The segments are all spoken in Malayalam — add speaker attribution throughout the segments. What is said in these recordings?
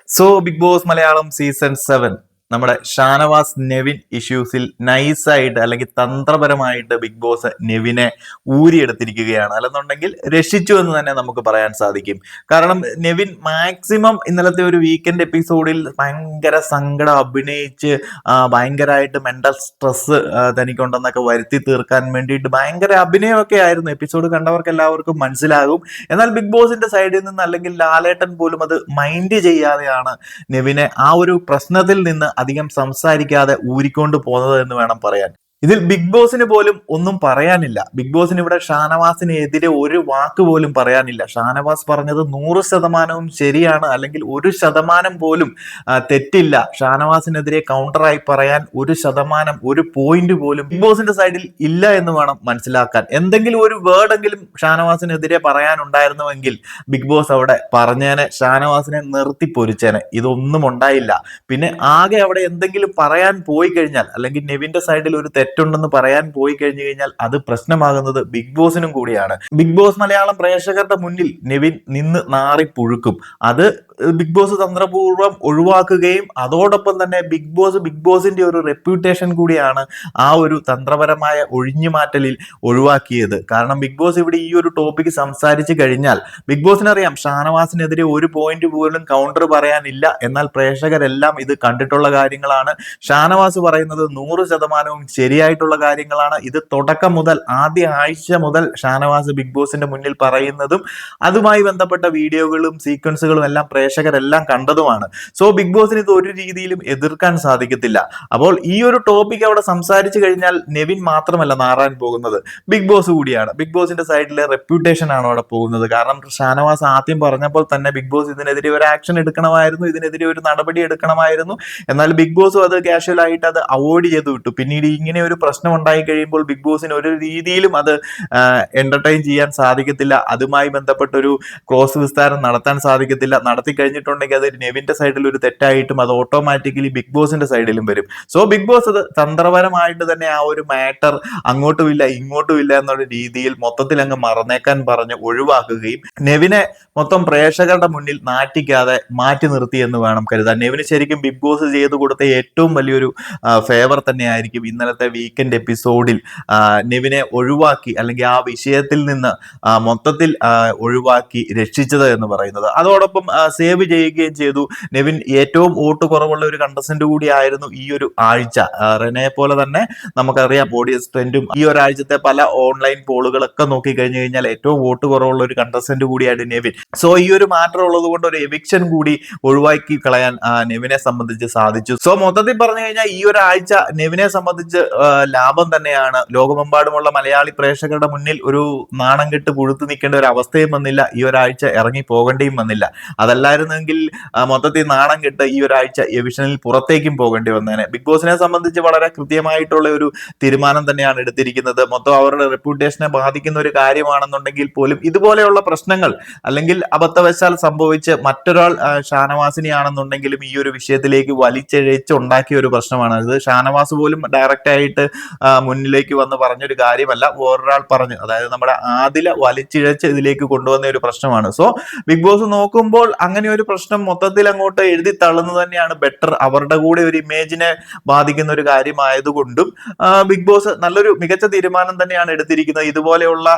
Speaker 1: So Bigg Boss Malayalam season 7 നമ്മുടെ ഷാനവാസ് നെവിൻ ഇഷ്യൂസിൽ നൈസായിട്ട് അല്ലെങ്കിൽ തന്ത്രപരമായിട്ട് ബിഗ് ബോസ് നെവിനെ ഊരിയെടുത്തിരിക്കുകയാണ്. അല്ലെന്നുണ്ടെങ്കിൽ രക്ഷിച്ചു എന്ന് തന്നെ നമുക്ക് പറയാൻ സാധിക്കും. കാരണം നെവിൻ മാക്സിമം ഇന്നലത്തെ ഒരു വീക്കെൻഡ് എപ്പിസോഡിൽ ഭയങ്കര സങ്കടം അഭിനയിച്ച് ഭയങ്കരമായിട്ട് മെന്റൽ സ്ട്രെസ് തനിക്കുണ്ടെന്നൊക്കെ വരുത്തി തീർക്കാൻ വേണ്ടിയിട്ട് ഭയങ്കര അഭിനയമൊക്കെ ആയിരുന്നു. എപ്പിസോഡ് കണ്ടവർക്ക് എല്ലാവർക്കും മനസ്സിലാകും. എന്നാൽ ബിഗ് ബോസിന്റെ സൈഡിൽ നിന്ന് അല്ലെങ്കിൽ ലാലേട്ടൻ പോലും അത് മൈൻഡ് ചെയ്യാതെയാണ് നെവിനെ ആ ഒരു പ്രശ്നത്തിൽ നിന്ന് അധികം സംസാരിക്കാതെ ഊരിക്കൊണ്ട് പോകുന്നത് എന്ന് വേണം പറയാൻ. ഇതിൽ ബിഗ് ബോസിന് പോലും ഒന്നും പറയാനില്ല. ബിഗ് ബോസിന് ഇവിടെ ഷാനവാസിനെതിരെ ഒരു വാക്ക് പോലും പറയാനില്ല. ഷാനവാസ് പറഞ്ഞത് 100% ശരിയാണ്, അല്ലെങ്കിൽ 1% പോലും തെറ്റില്ല. ഷാനവാസിനെതിരെ കൗണ്ടറായി പറയാൻ 1%, ഒരു പോയിന്റ് പോലും ബിഗ് ബോസിന്റെ സൈഡിൽ ഇല്ല എന്ന് വേണം മനസ്സിലാക്കാൻ. എന്തെങ്കിലും ഒരു വേർഡെങ്കിലും ഷാനവാസിനെതിരെ പറയാനുണ്ടായിരുന്നുവെങ്കിൽ ബിഗ് ബോസ് അവിടെ പറഞ്ഞേനെ, ഷാനവാസിനെ നിർത്തി പൊരിച്ചേനെ. ഇതൊന്നും ഉണ്ടായില്ല. പിന്നെ ആകെ അവിടെ എന്തെങ്കിലും പറയാൻ പോയി കഴിഞ്ഞാൽ, അല്ലെങ്കിൽ നെവിന്റെ സൈഡിൽ ഒരു തെറ്റുണ്ടെന്ന് പറയാൻ പോയി കഴിഞ്ഞു കഴിഞ്ഞാൽ അത് പ്രശ്നമാകുന്നത് ബിഗ് ബോസിനും കൂടിയാണ്. ബിഗ് ബോസ് മലയാളം പ്രേക്ഷകരുടെ മുന്നിൽ നെവിൻ നിന്ന് നാറി പുഴുക്കും. അത് ബിഗ് ബോസ് തന്ത്രപൂർവ്വം ഒഴിവാക്കുകയും അതോടൊപ്പം തന്നെ ബിഗ് ബോസിന്റെ ഒരു റെപ്യൂട്ടേഷൻ കൂടിയാണ് ആ ഒരു തന്ത്രപരമായ ഒഴിഞ്ഞുമാറ്റലിൽ ഒഴിവാക്കിയത്. കാരണം ബിഗ് ബോസ് ഇവിടെ ഈ ഒരു ടോപ്പിക് സംസാരിച്ചു കഴിഞ്ഞാൽ ബിഗ് ബോസിനറിയാം ഷാനവാസിനെതിരെ ഒരു പോയിന്റ് പോലും കൗണ്ടർ പറയാനില്ല. എന്നാൽ പ്രേക്ഷകരെല്ലാം ഇത് കണ്ടിട്ടുള്ള കാര്യങ്ങളാണ്. ഷാനവാസ് പറയുന്നത് 100% ശരിയായിട്ടുള്ള കാര്യങ്ങളാണ്. ഇത് തുടക്കം മുതൽ, ആദ്യ ആഴ്ച മുതൽ ഷാനവാസ് ബിഗ് ബോസിന്റെ മുന്നിൽ പറയുന്നതും അതുമായി ബന്ധപ്പെട്ട വീഡിയോകളും സീക്വൻസുകളും എല്ലാം പ്രേക്ഷകരെല്ലാം കണ്ടതുമാണ്. സോ ബിഗ് ബോസിന് ഇത് ഒരു രീതിയിലും എതിർക്കാൻ സാധിക്കത്തില്ല. അപ്പോൾ ഈ ഒരു ടോപ്പിക് അവിടെ സംസാരിച്ചു കഴിഞ്ഞാൽ നെവിൻ മാത്രമല്ല നാറാൻ പോകുന്നത്, ബിഗ് ബോസ് കൂടിയാണ്. ബിഗ് ബോസിന്റെ സൈഡിലെ റെപ്യൂട്ടേഷൻ ആണ് അവിടെ പോകുന്നത്. കാരണം ഷാനവാസ് ആദ്യം പറഞ്ഞപ്പോൾ തന്നെ ബിഗ് ബോസ് ഇതിനെതിരെ ഒരു ആക്ഷൻ എടുക്കണമായിരുന്നു, ഇതിനെതിരെ ഒരു നടപടി എടുക്കണമായിരുന്നു. എന്നാൽ ബിഗ് ബോസും അത് കാഷ്വൽ ആയിട്ട് അത് അവോയ്ഡ് ചെയ്ത് വിട്ടു. പിന്നീട് ഇങ്ങനെ ഒരു പ്രശ്നം ഉണ്ടായി കഴിയുമ്പോൾ ബിഗ് ബോസിന് ഒരു രീതിയിലും അത് എന്റർടൈൻ ചെയ്യാൻ സാധിക്കത്തില്ല. അതുമായി ബന്ധപ്പെട്ട ഒരു ക്രോസ് വിസ്താരം നടത്താൻ സാധിക്കത്തില്ല. നടത്തി കഴിഞ്ഞിട്ടുണ്ടെങ്കിൽ അത് നെവിന്റെ സൈഡിൽ ഒരു തെറ്റായിട്ടും അത് ഓട്ടോമാറ്റിക്കലി ബിഗ് ബോസിന്റെ സൈഡിലും വരും. സോ ബിഗ് ബോസ് അത് തന്ത്രപരമായിട്ട് തന്നെ ആ ഒരു മാറ്റർ അങ്ങോട്ടുമില്ല ഇങ്ങോട്ടുമില്ല എന്നുള്ള രീതിയിൽ മൊത്തത്തിൽ അങ്ങ് മറന്നേക്കാൻ പറഞ്ഞ് ഒഴിവാക്കുകയും നെവിനെ മൊത്തം പ്രേക്ഷകരുടെ മുന്നിൽ നാറ്റിക്കാതെ മാറ്റി നിർത്തി എന്ന് വേണം കരുതാൻ. നെവിന് ശരിക്കും ബിഗ് ബോസ് ചെയ്തു കൊടുത്ത ഏറ്റവും വലിയൊരു ഫേവർ തന്നെയായിരിക്കും ഇന്നലത്തെ വീക്കെൻഡ് എപ്പിസോഡിൽ നെവിനെ ഒഴിവാക്കി, അല്ലെങ്കിൽ ആ വിഷയത്തിൽ നിന്ന് മൊത്തത്തിൽ ഒഴിവാക്കി രക്ഷിച്ചത് എന്ന് പറയുന്നത്. അതോടൊപ്പം സേവ് ചെയ്യുകയും ചെയ്തു. നെവിൻ ഏറ്റവും വോട്ട് കുറവുള്ള ഒരു കണ്ടസ്റ്റന്റ് കൂടി ആയിരുന്നു ഈ ഒരു ആഴ്ച. റെനെ പോലെ തന്നെ നമുക്കറിയാം ഓഡിയൻസ് ട്രെൻഡും ഈ ഒരാഴ്ചത്തെ പല ഓൺലൈൻ പോളുകളൊക്കെ നോക്കി കഴിഞ്ഞു കഴിഞ്ഞാൽ ഏറ്റവും വോട്ട് കുറവുള്ള ഒരു കണ്ടസ്റ്റന്റ് കൂടിയായിട്ട് നെവിൻ. സോ ഈ ഒരു മാറ്റർ ഉള്ളത് കൊണ്ട് ഒരു എവിക്ഷൻ കൂടി ഒഴിവാക്കി കളയാൻ നെവിനെ സംബന്ധിച്ച് സാധിച്ചു. സോ മൊത്തത്തിൽ പറഞ്ഞു കഴിഞ്ഞാൽ ഈ ഒരാഴ്ച നെവിനെ സംബന്ധിച്ച് ലാഭം തന്നെയാണ്. ലോകമെമ്പാടുമുള്ള മലയാളി പ്രേക്ഷകരുടെ മുന്നിൽ ഒരു നാണം കെട്ട് പുഴുത്തു നിൽക്കേണ്ട ഒരു അവസ്ഥയും വന്നില്ല. ഈ ഒരാഴ്ച ഇറങ്ങി പോകേണ്ടിയും വന്നില്ല. അതല്ലായിരുന്നെങ്കിൽ മൊത്തത്തിൽ നാണം കെട്ട് ഈ ഒരാഴ്ച എവിഷനിൽ പുറത്തേക്കും പോകേണ്ടി വന്നേനെ. ബിഗ് ബോസിനെ സംബന്ധിച്ച് വളരെ കൃത്യമായിട്ടുള്ള ഒരു തീരുമാനം തന്നെയാണ് എടുത്തിരിക്കുന്നത്. മൊത്തം അവരുടെ റെപ്യൂട്ടേഷനെ ബാധിക്കുന്ന ഒരു കാര്യമാണെന്നുണ്ടെങ്കിൽ പോലും ഇതുപോലെയുള്ള പ്രശ്നങ്ങൾ അല്ലെങ്കിൽ അബദ്ധവശാൽ സംഭവിച്ച് മറ്റൊരാൾ ഷാനവാസിനെയാണെന്നുണ്ടെങ്കിലും ഈ ഒരു വിഷയത്തിലേക്ക് വലിച്ചിഴച്ച് ഉണ്ടാക്കിയ ഒരു പ്രശ്നമാണ്. ഇത് ഷാനവാസ് പോലും ഡയറക്റ്റ് ആയിട്ട് മുന്നിലേക്ക് വന്ന് പറഞ്ഞൊരു കാര്യമല്ല, വേറൊരാൾ പറഞ്ഞു, അതായത് നമ്മുടെ ആദില വലിച്ചിഴച്ച് ഇതിലേക്ക് കൊണ്ടുവന്ന ഒരു പ്രശ്നമാണ്. സോ ബിഗ് ബോസ് നോക്കുമ്പോൾ അങ്ങനെ ഒരു പ്രശ്നം മൊത്തത്തിൽ അങ്ങോട്ട് എഴുതി തള്ളുന്നത് തന്നെയാണ് ബെറ്റർ. അവരുടെ കൂടെ ഒരു ഇമേജിനെ ബാധിക്കുന്ന ഒരു കാര്യമായതുകൊണ്ടും ബിഗ് ബോസ് നല്ലൊരു മികച്ച തീരുമാനം തന്നെയാണ് എടുത്തിരിക്കുന്നത്. ഇതുപോലെയുള്ള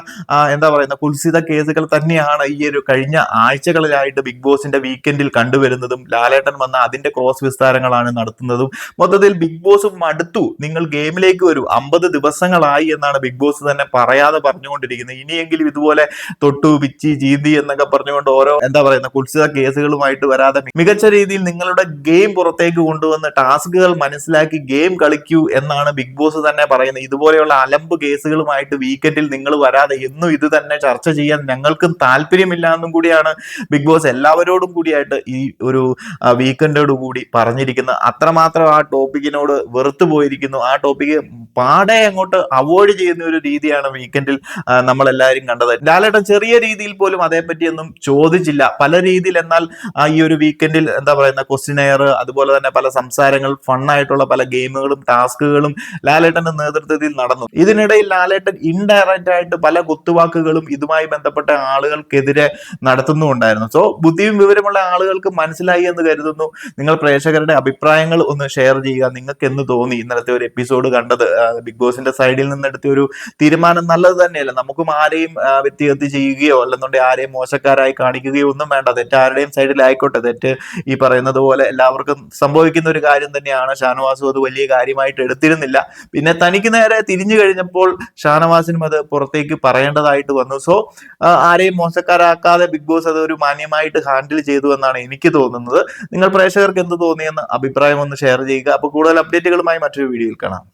Speaker 1: എന്താ പറയുന്ന കുൽസിത കേസുകൾ തന്നെയാണ് ഈ ഒരു കഴിഞ്ഞ ആഴ്ചകളിലായിട്ട് ബിഗ് ബോസിന്റെ വീക്കെൻഡിൽ കണ്ടുവരുന്നതും. ലാലേട്ടൻ വന്ന അതിന്റെ ക്രോസ് വിസ്താരങ്ങളാണ് നടത്തുന്നതും. മൊത്തത്തിൽ ബിഗ് ബോസ് മടുത്തു, നിങ്ങൾ ഗെയിമിലേക്ക് വരൂ, 50 ദിവസങ്ങളായി എന്നാണ് ബിഗ് ബോസ് തന്നെ പറയാതെ പറഞ്ഞുകൊണ്ടിരിക്കുന്നത്. ഇനിയെങ്കിലും ഇതുപോലെ തൊട്ടു പിച്ചി ചീന്തി എന്നൊക്കെ പറഞ്ഞുകൊണ്ട് ഓരോ എന്താ പറയുന്ന കുൽസിത കേസുകളുമായിട്ട് വരാതെ മികച്ച രീതിയിൽ നിങ്ങളുടെ ഗെയിം പുറത്തേക്ക് കൊണ്ടുവന്ന് ടാസ്കുകൾ മനസ്സിലാക്കി ഗെയിം കളിക്കൂ എന്നാണ് ബിഗ് ബോസ് തന്നെ പറയുന്നത്. ഇതുപോലെയുള്ള അലമ്പ് കേസുകളുമായിട്ട് വീക്കെൻഡിൽ നിങ്ങൾ വരാതെ എന്നും ഇത് തന്നെ ചർച്ച ചെയ്യാൻ ഞങ്ങൾക്കും താല്പര്യമില്ല എന്നും കൂടിയാണ് ബിഗ് ബോസ് എല്ലാവരോടും കൂടിയായിട്ട് ഈ ഒരു വീക്കെൻഡോട് കൂടി പറഞ്ഞിരിക്കുന്നത്. അത്രമാത്രം ആ ടോപ്പിക്കിനോട് വെറുത്തു പോയിരിക്കുന്നു. ആ ടോപ്പിക്ക് പാടെ അങ്ങോട്ട് അവോയ്ഡ് ചെയ്യുന്ന ഒരു രീതിയാണ് വീക്കെൻഡിൽ നമ്മൾ എല്ലാവരും കണ്ടത്. ലാലേട്ടൻ ചെറിയ രീതിയിൽ പോലും അതേപ്പറ്റി ഒന്നും ചോദിച്ചില്ല. പല രീതിയിൽ എന്നാൽ ഈ ഒരു വീക്കെൻഡിൽ എന്താ പറയുന്ന ക്വസ്റ്റിനെയർ, അതുപോലെ തന്നെ പല സംസാരങ്ങൾ, ഫണ്ണായിട്ടുള്ള പല ഗെയിമുകളും ടാസ്കുകളും ലാലേട്ടന്റെ നേതൃത്വത്തിൽ നടന്നു. ഇതിനിടയിൽ ലാലേട്ടൻ ഇൻഡയറക്റ്റ് ആയിട്ട് പല കുത്തുവാക്കുകളും ഇതുമായി ബന്ധപ്പെട്ട ആളുകൾക്കെതിരെ നടത്തുന്നുണ്ടായിരുന്നു. സോ ബുദ്ധിയും വിവരമുള്ള ആളുകൾക്ക് മനസ്സിലായി എന്ന് കരുതുന്നു. നിങ്ങൾ പ്രേക്ഷകരുടെ അഭിപ്രായങ്ങൾ ഒന്ന് ഷെയർ ചെയ്യുക. നിങ്ങൾക്ക് എന്ത് തോന്നി ഇന്നലത്തെ ഒരു എപ്പിസോഡ് കണ്ടത്? ബിഗ് ബോസിന്റെ സൈഡിൽ നിന്നെടുത്ത ഒരു തീരുമാനം നല്ലത് തന്നെയല്ല. നമുക്കും ആരെയും വ്യക്തിഗത ചെയ്യുകയോ അല്ലെന്നുണ്ടെങ്കിൽ ആരെയും മോശക്കാരായി കാണിക്കുകയോ ഒന്നും വേണ്ട. തെറ്റ് ആരുടെയും സൈഡിലായിക്കോട്ടെ. തെറ്റ് ഈ പറയുന്നത് പോലെ എല്ലാവർക്കും സംഭവിക്കുന്ന ഒരു കാര്യം തന്നെയാണ്. ഷാനവാസും അത് വലിയ കാര്യമായിട്ട് എടുത്തിരുന്നില്ല. പിന്നെ തനിക്ക് നേരെ തിരിഞ്ഞു കഴിഞ്ഞപ്പോൾ ഷാനവാസിനും അത് പുറത്തേക്ക് പറയേണ്ടതായിട്ട് വന്നു. സോ ആരെയും മോശക്കാരാക്കാതെ ബിഗ് ബോസ് അത് ഒരു മാന്യമായിട്ട് ഹാൻഡിൽ ചെയ്തു എന്നാണ് എനിക്ക് തോന്നുന്നത്. നിങ്ങൾ പ്രേക്ഷകർക്ക് എന്ത് തോന്നിയെന്ന് അഭിപ്രായം ഒന്ന് ഷെയർ ചെയ്യുക. അപ്പോൾ കൂടുതൽ അപ്ഡേറ്റുകളുമായി മറ്റൊരു വീഡിയോയിൽ കാണാം.